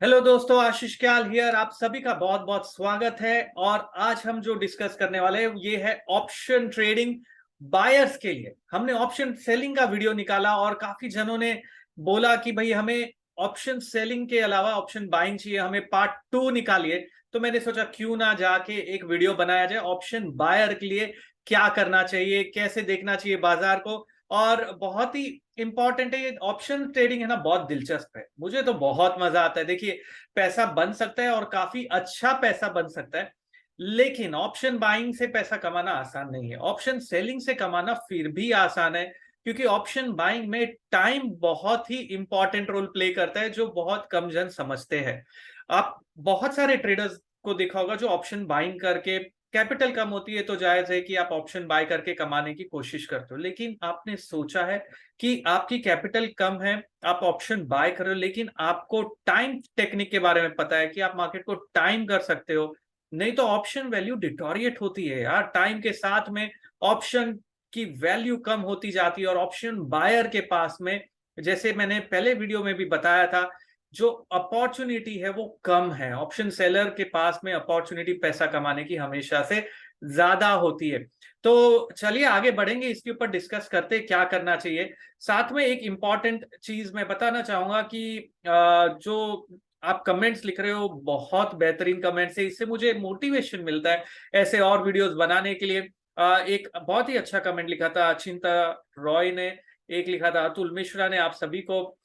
Hello दोस्तों, आशीष क्याल here. आप सभी का बहुत बहुत स्वागत है। और आज हम जो डिस्कस करने वाले हैं ये है ऑप्शन ट्रेडिंग बायर्स के लिए। हमने ऑप्शन सेलिंग का वीडियो निकाला और काफी जनों ने बोला कि भाई हमें ऑप्शन सेलिंग के अलावा ऑप्शन बाइंग चाहिए, हमें पार्ट 2 निकालिए। तो मैंने सोचा क्यों ना जाके एक वीडियो बनाया जाए ऑप्शन बायर के लिए, क्या करना चाहिए, कैसे देखना चाहिए बाजार को। और बहुत ही इंपॉर्टेंट है ये ऑप्शन ट्रेडिंग, है ना, बहुत दिलचस्प है। मुझे तो बहुत मजा आता है। देखिए, पैसा बन सकता है और काफी अच्छा पैसा बन सकता है, लेकिन ऑप्शन बाइंग से पैसा कमाना आसान नहीं है। ऑप्शन सेलिंग से कमाना फिर भी आसान है, क्योंकि ऑप्शन बाइंग में टाइम बहुत ही इंपॉर्टेंट रोल प्ले करता है, जो बहुत कम जन समझते हैं। आप बहुत सारे ट्रेडर्स को देखा होगा जो ऑप्शन बाइंग करके, कैपिटल कम होती है तो जायज है कि आप ऑप्शन बाय करके कमाने की कोशिश करते हो, लेकिन आपने सोचा है कि आपकी कैपिटल कम है, आप ऑप्शन बाय कर रहे हो, लेकिन आपको टाइम टेक्निक के बारे में पता है कि आप मार्केट को टाइम कर सकते हो। नहीं तो ऑप्शन वैल्यू डिटोरिएट होती है यार, टाइम के साथ में ऑप्शन की वैल्यू कम होती जाती है। और ऑप्शन बायर के पास में, जैसे मैंने पहले वीडियो में भी बताया था, जो अपॉर्चुनिटी है वो कम है। ऑप्शन सेलर के पास में अपॉर्चुनिटी पैसा कमाने की हमेशा से ज्यादा होती है। तो चलिए आगे बढ़ेंगे, इसके ऊपर डिस्कस करते हैं क्या करना चाहिए। साथ में एक इंपॉर्टेंट चीज मैं बताना चाहूंगा कि जो आप कमेंट्स लिख रहे हो, बहुत बेहतरीन कमेंट्स है, इससे मुझे मोटिवेशन मिलता है ऐसे और वीडियोस बनाने के लिए। एक बहुत ही अच्छा कमेंट लिखा था अचिंता रॉय ने, एक लिखा था अतुल मिश्रा ने। आप सभी को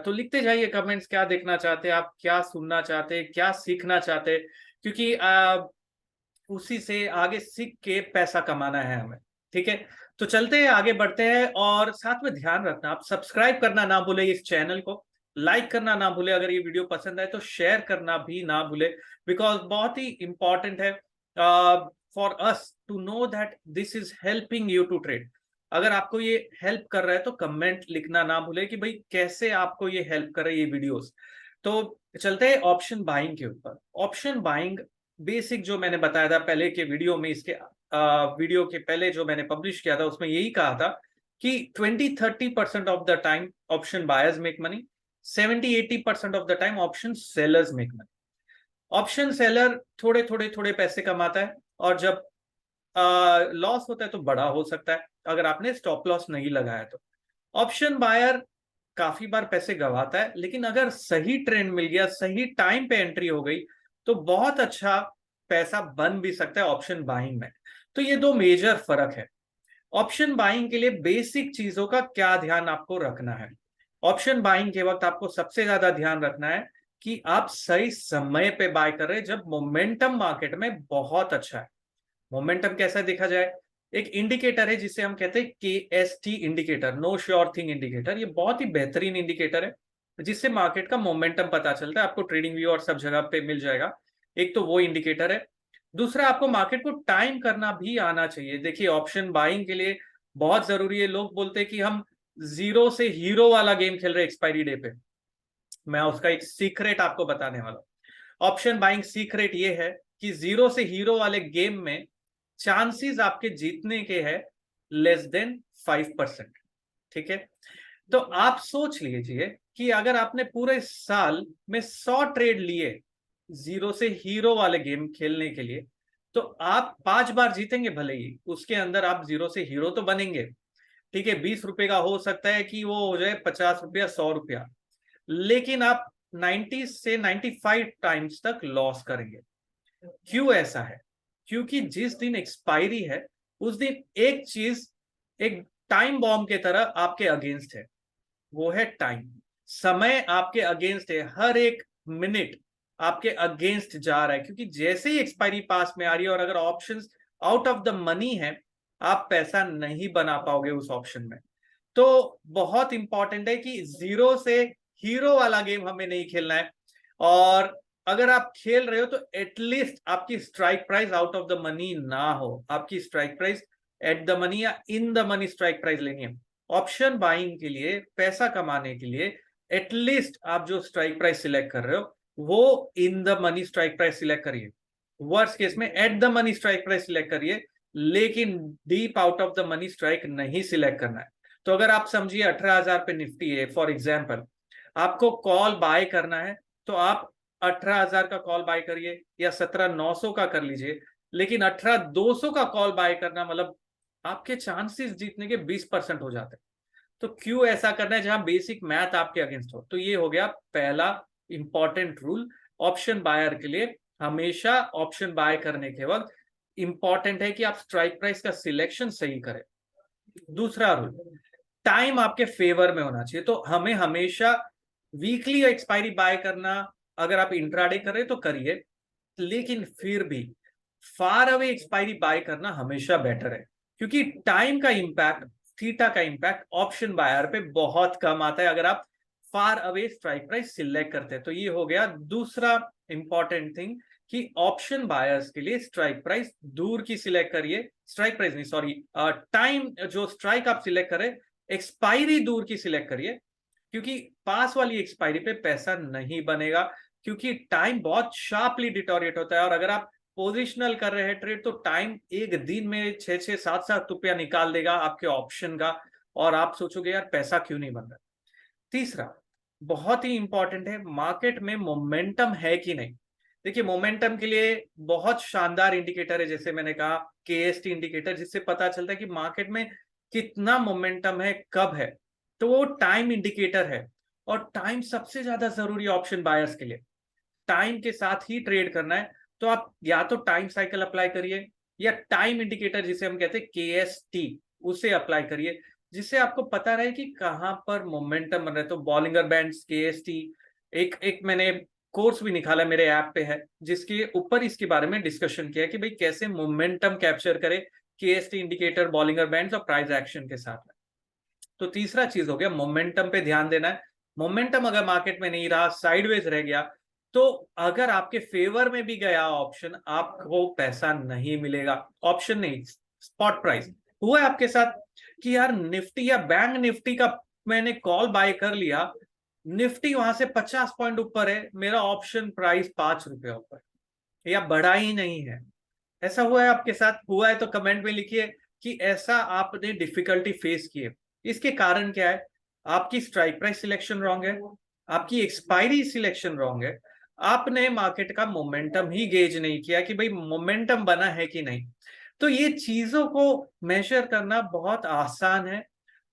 तो लिखते जाइए कमेंट्स, क्या देखना चाहते हैं आप, क्या सुनना चाहते हैं, क्या सीखना चाहते हैं, क्योंकि उसी से आगे सीख के पैसा कमाना है हमें। ठीक है, तो चलते हैं, आगे बढ़ते हैं। और साथ में ध्यान रखना, आप सब्सक्राइब करना ना भूले इस चैनल को, लाइक करना ना भूले, अगर ये वीडियो पसंद आए तो शेयर करना भी ना भूले, बिकॉज बहुत ही इंपॉर्टेंट है for us to know that this is helping you to trade. अगर आपको ये हेल्प कर रहा है तो कमेंट लिखना ना भूले कि भाई कैसे आपको ये हेल्प कर रही है ये वीडियोस। तो चलते हैं ऑप्शन बाइंग के ऊपर। ऑप्शन बाइंग बेसिक जो मैंने बताया था पहले के वीडियो में, इसके वीडियो के पहले जो मैंने पब्लिश किया था उसमें यही कहा था कि 20-30% of the time option buyers make money, 70-80% of the time option sellers make money. Option seller थोड़े थोड़े थोड़े पैसे कमाता है, और जब लॉस होता है तो बड़ा हो सकता है अगर आपने स्टॉप लॉस नहीं लगाया तो। ऑप्शन बायर काफी बार पैसे गवाता है, लेकिन अगर सही ट्रेंड मिल गया, सही टाइम पे एंट्री हो गई, तो बहुत अच्छा पैसा बन भी सकता है ऑप्शन बाइंग में। तो ये दो मेजर फर्क है। ऑप्शन बाइंग के लिए बेसिक चीजों का क्या ध्यान आपको रखना है? ऑप्शन बाइंग के वक्त आपको सबसे ज्यादा ध्यान रखना है कि आप सही समय पे बाय कर रहे हैं, जब मोमेंटम मार्केट में बहुत अच्छा है। मोमेंटम कैसा देखा जाए? एक इंडिकेटर है जिसे हम कहते हैं KST indicator, no sure thing indicator. ये बहुत ही बेहतरीन इंडिकेटर है जिससे मार्केट का मोमेंटम पता चलता है। आपको ट्रेडिंग व्यू और सब जगह पे मिल जाएगा। एक तो वो इंडिकेटर है। दूसरा, आपको मार्केट को टाइम करना भी आना चाहिए। देखिए, ऑप्शन बाइंग के लिए बहुत जरूरी है। लोग बोलते हैं कि हम जीरो से हीरो वाला गेम खेल रहे एक्सपायरी डे पे। मैं उसका एक सीक्रेट आपको बताने वाला हूं। ऑप्शन बाइंग सीक्रेट ये है कि जीरो से हीरो वाले गेम में चांसेस आपके जीतने के हैं <5%। ठीक है, तो आप सोच लीजिए कि अगर आपने पूरे साल में 100 ट्रेड लिए जीरो से हीरो वाले गेम खेलने के लिए, तो आप 5 बार जीतेंगे, भले ही उसके अंदर आप जीरो से हीरो तो बनेंगे। ठीक है, 20 रुपए का हो सकता है कि वो हो जाए 50 रुपया, 100 रुपया, लेकिन आप 90 से 95 टाइम्स तक लॉस करेंगे। क्यों ऐसा है? क्योंकि जिस दिन एक्सपायरी है उस दिन एक चीज, एक टाइम बॉम्ब के तरह आपके अगेंस्ट है, वो है टाइम। समय आपके अगेंस्ट है, हर एक मिनट आपके अगेंस्ट जा रहा है, क्योंकि जैसे ही एक्सपायरी पास में आ रही है और अगर options out of the money है, आप पैसा नहीं बना पाओगे उस ऑप्शन में। तो बहुत इंपॉर्टेंट है कि जीरो से हीरो वाला गेम हमें नहीं खेलना है। और अगर आप खेल रहे हो तो एटलीस्ट आपकी strike price out of the money ना हो, आपकी strike price at the money या in the money strike price लेनी है। ऑप्शन बाइंग के लिए, पैसा कमाने के लिए, एटलीस्ट आप जो स्ट्राइक प्राइस सिलेक्ट कर रहे हो वो in the money strike price select करिए। वर्स्ट केस में at the money strike price select करिए, लेकिन deep out of the money strike नहीं सिलेक्ट करना है। तो अगर आप समझिए 18,000 पे निफ्टी है फॉर एग्जाम्पल, आपको कॉल बाय करना है तो आप 18,000 का कॉल बाय करिए या 17,900 का कर लीजिए, लेकिन 18,200 का कॉल बाय करना मतलब आपके चांसेस जीतने के 20% हो जाते हैं। तो क्यों ऐसा करना है जहां बेसिक मैथ आपके अगेंस्ट हो। तो ये हो गया पहला इंपॉर्टेंट रूल ऑप्शन बायर के लिए। हमेशा ऑप्शन बाय करने के वक्त इंपॉर्टेंट है कि आप स्ट्राइक प्राइस का सिलेक्शन सही करें। दूसरा रूल, टाइम आपके फेवर में होना चाहिए। तो हमें हमेशा वीकली एक्सपायरी बाय करना, अगर आप इंट्राडे कर रहे तो करिए, लेकिन फिर भी फार अवे एक्सपायरी बाय करना हमेशा बेटर है, क्योंकि टाइम का इंपैक्ट, थीटा का इंपैक्ट ऑप्शन बायर पे बहुत कम आता है अगर आप far away strike price select करते हैं। तो ये हो गया दूसरा इंपॉर्टेंट थिंग कि ऑप्शन बायर्स के लिए स्ट्राइक प्राइस दूर की सिलेक्ट करिए, स्ट्राइक प्राइस नहीं सॉरी, टाइम जो स्ट्राइक आप सिलेक्ट करें एक्सपायरी दूर की सिलेक्ट करिए, क्योंकि पास वाली एक्सपायरी पे पैसा नहीं बनेगा, क्योंकि टाइम बहुत शार्पली डिटोरिएट होता है। और अगर आप पोजिशनल कर रहे हैं ट्रेड तो टाइम एक दिन में 6-7 रुपया निकाल देगा आपके ऑप्शन का, और आप सोचोगे यार पैसा क्यों नहीं बन रहा। तीसरा बहुत ही इंपॉर्टेंट है, मार्केट में मोमेंटम है कि नहीं। देखिए मोमेंटम के लिए बहुत शानदार इंडिकेटर है, जैसे मैंने कहा केएसटी इंडिकेटर, जिससे पता चलता है कि मार्केट में कितना मोमेंटम है, कब है। तो वो टाइम इंडिकेटर है, और टाइम सबसे ज्यादा जरूरी है ऑप्शन बायर्स के लिए। टाइम के साथ ही ट्रेड करना है, तो आप या तो टाइम साइकिल अप्लाई करिए या टाइम इंडिकेटर जिसे हम कहते हैं केएसटी उसे अप्लाई करिए, जिससे आपको पता रहे कि कहां पर मोमेंटम बन रहा है। तो बॉलिंगर बैंड्स, केएसटी, एक मैंने कोर्स भी निकाला मेरे ऐप पे है, जिसके ऊपर इसके बारे में डिस्कशन किया कि भाई कैसे मोमेंटम कैप्चर करे केएसटी इंडिकेटर, बॉलिंगर बैंड्स और प्राइस एक्शन के साथ में। तो तीसरा चीज हो गया मोमेंटम पे ध्यान देना है। मोमेंटम अगर मार्केट में नहीं रहा, साइडवेज रह गया, तो अगर आपके फेवर में भी गया ऑप्शन, आपको पैसा नहीं मिलेगा। ऑप्शन नहीं, स्पॉट प्राइस। हुआ है आपके साथ कि यार निफ्टी या बैंक निफ्टी का मैंने कॉल बाय कर लिया, निफ्टी वहां से 50 पॉइंट ऊपर है, मेरा ऑप्शन प्राइस 5 रुपया ऊपर या बढ़ा ही नहीं है। ऐसा हुआ है आपके साथ? हुआ है तो कमेंट में लिखिए कि ऐसा आपने डिफिकल्टी फेस की है। इसके कारण क्या है? आपकी स्ट्राइक प्राइस सिलेक्शन रॉन्ग है, आपकी एक्सपायरी सिलेक्शन रॉन्ग है, आपने मार्केट का मोमेंटम ही गेज नहीं किया कि भाई मोमेंटम बना है कि नहीं। तो ये चीजों को मेजर करना बहुत आसान है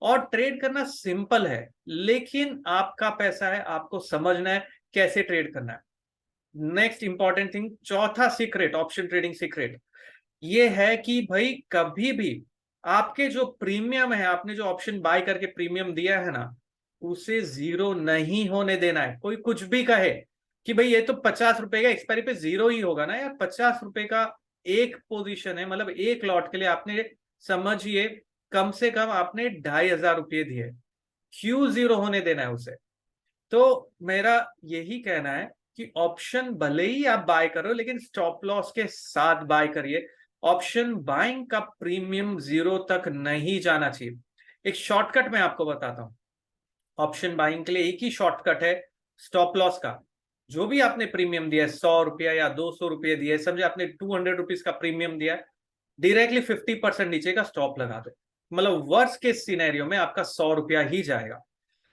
और ट्रेड करना सिंपल है, लेकिन आपका पैसा है, आपको समझना है कैसे ट्रेड करना है। नेक्स्ट इंपॉर्टेंट थिंग, चौथा सीक्रेट, ऑप्शन ट्रेडिंग सीक्रेट, ये है कि भाई कभी भी आपके जो प्रीमियम है, आपने जो ऑप्शन बाय करके प्रीमियम दिया है ना, उसे जीरो नहीं होने देना है। कोई कुछ भी कहे कि भाई ये तो 50 रुपए का एक्सपायरी पे जीरो ही होगा ना यार, 50 रुपए का एक पोजीशन है, मतलब एक लॉट के लिए आपने समझिए कम से कम आपने 2,500 रुपये दिए, क्यों जीरो होने देना है उसे। तो मेरा यही कहना है कि ऑप्शन भले ही आप बाय करो, लेकिन स्टॉप लॉस के साथ बाय करिए। ऑप्शन बाइंग का प्रीमियम जीरो तक नहीं जाना चाहिए। एक शॉर्टकट मैं आपको बताता हूं, ऑप्शन बाइंग के लिए एक ही शॉर्टकट है स्टॉप लॉस का। जो भी आपने प्रीमियम दिया है, 100 रुपया या 200 रुपये दिए, समझे आपने 200 रुपीज का प्रीमियम दिया है, डायरेक्टली 50% नीचे का स्टॉप लगा दो। मतलब वर्स्ट केस सिनेरियो में आपका 100 रुपया ही जाएगा।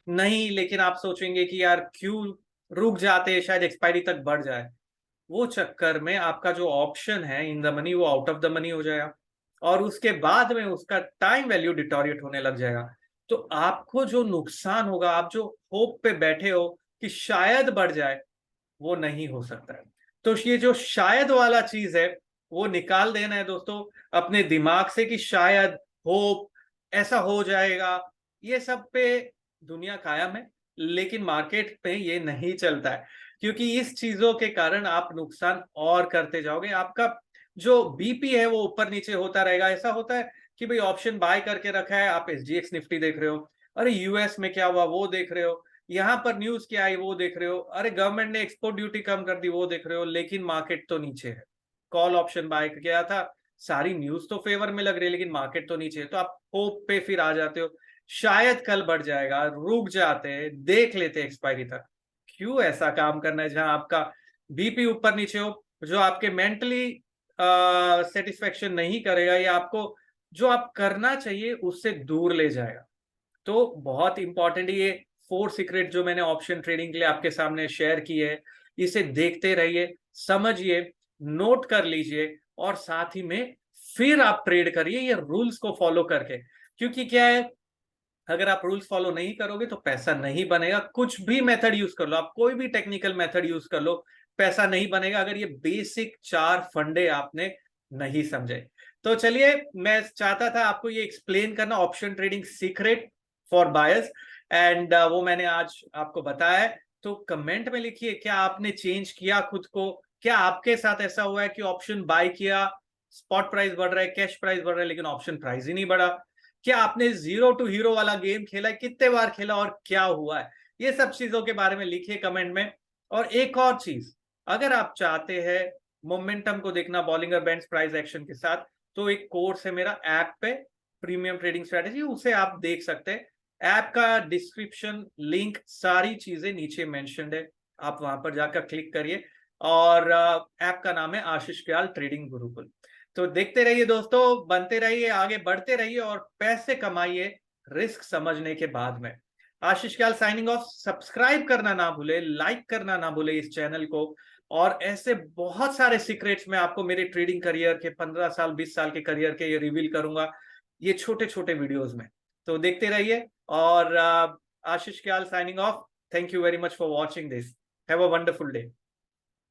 नहीं, लेकिन आप सोचेंगे कि यार क्यों रुक जाते, शायद एक्सपायरी तक बढ़ जाए, वो चक्कर में आपका जो ऑप्शन है इन द मनी वो आउट ऑफ द मनी हो जाएगा, और उसके बाद में उसका टाइम वैल्यू डिटोरिएट होने लग जाएगा। तो आपको जो नुकसान होगा, आप जो होप पे बैठे हो कि शायद बढ़ जाए, वो नहीं हो सकता है। तो ये जो शायद वाला चीज है वो निकाल देना है दोस्तों अपने दिमाग से, कि शायद, होप, ऐसा हो जाएगा। ये सब पे दुनिया कायम है, लेकिन मार्केट पे ये नहीं चलता है, क्योंकि इस चीजों के कारण आप नुकसान और करते जाओगे। आपका जो बीपी है वो ऊपर नीचे होता रहेगा। ऐसा होता है कि भाई ऑप्शन बाय करके रखा है, आप एसजीएक्स निफ्टी देख रहे हो, अरे यूएस में क्या हुआ वो देख रहे हो, यहाँ पर न्यूज क्या आई वो देख रहे हो, अरे गवर्नमेंट ने एक्सपोर्ट ड्यूटी कम कर दी वो देख रहे हो, लेकिन मार्केट तो नीचे है। कॉल ऑप्शन बाय किया था, सारी न्यूज तो फेवर में लग रही है, लेकिन मार्केट तो नीचे है। तो आप होप पे फिर आ जाते हो, शायद कल बढ़ जाएगा, रुक जाते हैं, देख लेते एक्सपायरी तक। क्यों ऐसा काम करना है जहां आपका बीपी ऊपर नीचे हो, जो आपके मेंटली सेटिस्फेक्शन नहीं करेगा, या आपको जो आप करना चाहिए उससे दूर ले जाएगा। तो बहुत इंपॉर्टेंट ये 4 सीक्रेट जो मैंने ऑप्शन ट्रेडिंग के लिए आपके सामने शेयर किए है, इसे देखते रहिए, समझिए, नोट कर लीजिए और साथ ही में फिर आप ट्रेड करिए ये रूल्स को फॉलो करके। क्योंकि क्या है, अगर आप रूल्स फॉलो नहीं करोगे तो पैसा नहीं बनेगा। कुछ भी मेथड यूज कर लो आप, कोई भी टेक्निकल मेथड यूज कर लो, पैसा नहीं बनेगा अगर ये बेसिक 4 फंडे आपने नहीं समझे। तो चलिए, मैं चाहता था आपको ये एक्सप्लेन करना, option trading secret for buyers, and वो मैंने आज आपको बताया है। तो कमेंट में लिखिए, क्या आपने चेंज किया खुद को? क्या आपके साथ ऐसा हुआ है कि ऑप्शन बाय किया, स्पॉट प्राइस बढ़ रहा है, कैश प्राइस बढ़ रहा है, लेकिन ऑप्शन प्राइस ही नहीं बढ़ा? क्या आपने जीरो टू हीरो वाला गेम खेला है, कितने बार खेला और क्या हुआ है? ये सब चीजों के बारे में लिखिए कमेंट में। और एक और चीज, अगर आप चाहते हैं मोमेंटम को देखना बॉलिंगर बैंड्स प्राइस एक्शन के साथ, तो एक कोर्स है मेरा ऐप पे, प्रीमियम ट्रेडिंग स्ट्रेटेजी, उसे आप देख सकते हैं। ऐप का डिस्क्रिप्शन लिंक सारी चीजें नीचे मेंशन्ड है, आप वहां पर जाकर क्लिक करिए। और ऐप का नाम है आशीष कयाल ट्रेडिंग गुरुकुल। तो देखते रहिए दोस्तों, बनते रहिए, आगे बढ़ते रहिए और पैसे कमाइए रिस्क समझने के बाद में। आशीष कयाल साइनिंग ऑफ। सब्सक्राइब करना ना भूले, लाइक करना ना भूले इस चैनल को। और ऐसे बहुत सारे सीक्रेट्स मैं आपको मेरे ट्रेडिंग करियर के 15 साल 20 साल के करियर के ये रिवील करूंगा, ये छोटे छोटे वीडियोस में। तो देखते रहिए। और Ashish Kayal signing off. Thank you very much for watching this. Have a wonderful day.